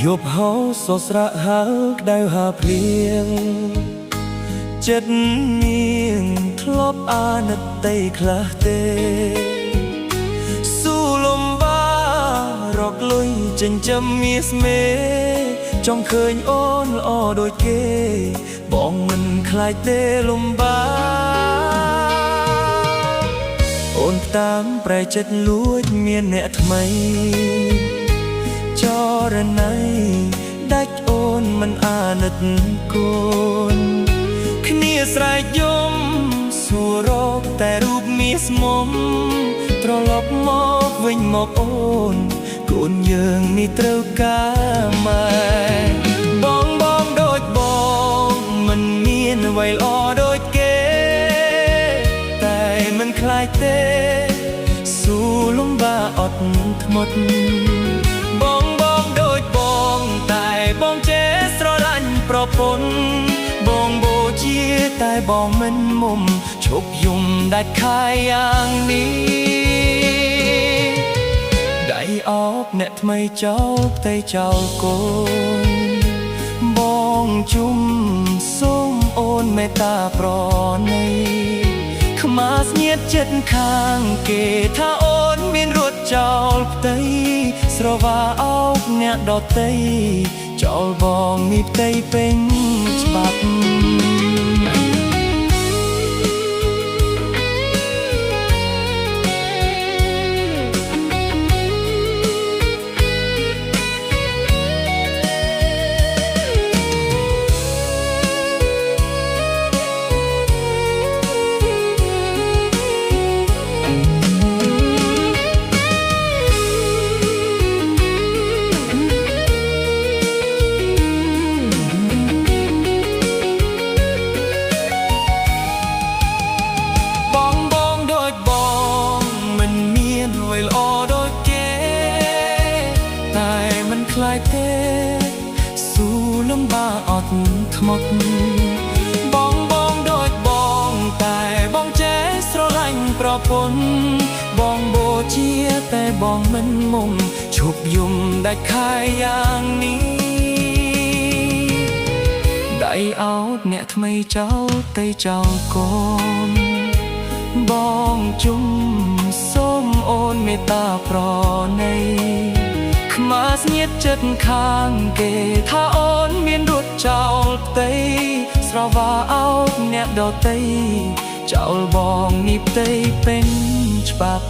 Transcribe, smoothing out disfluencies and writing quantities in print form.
យប់ហោសស្រៈហើក្ដៅហាព្រៀងចិត្តមៀងធ្លាប់អាណិតតីខ្លះទេស៊ូលំបារកលុយចិញ្ចឹមមាសមេចង់ឃើញអូនល្អដូចគេបងមិនខ្លាចទេលំបាអូនតាមប្រែចិត្តលួចមានអ្នកថ្មីចរណៃដាច់អូនមិនអាណិតកូនគ្នាស្រែកយំសួររកតែរូបមាសមុំត្រឡប់មកវិញមកអូនកូនយើងនេះត្រូវការម៉ែបងដូចបងមិនមានអ្វីល្អដូចគេតែមិនខ្លាចទេស៊ូលំបាអត់ធ្មត់បងដូចបងតែបងចេះស្រឡាញ់ប្រពន្ធបងបូជាតែបងមិនមុំឈប់យំដាច់ខាយយ៉ាងនេះដៃអោបអ្នកថ្មីចោលតែចោលកូនបងជុំសូមអូនមេត្តាប្រណីខ្មាស់ស្នៀតចិត្តខាងគេថាអូនមានរត់ចោលផ្ទៃស្រវាអោបអ្នកដតីចោលបងមានផ្ទៃពេញច្បាប់ខ្លាចទេស៊ូលំបាអត់ធ្មត់បងដូចបងតែបងចេះស្រឡាញ់ប្រពន្ធបងបូជាតែបងមិនមុំឈប់យំដាច់ខាយយ៉ាងនេះដៃអោបអ្នកថ្មីចោលតែចោលកូនបងជុំសូមអូនមេត្តាប្រណីខ្មាស់ស្នៀតចិត្តខាងគេថាអូនមានរត់ចោលផ្ទៃស្រវាអោបអ្នកដតីចោលបងនេះផ្ទៃពេញច្បាប់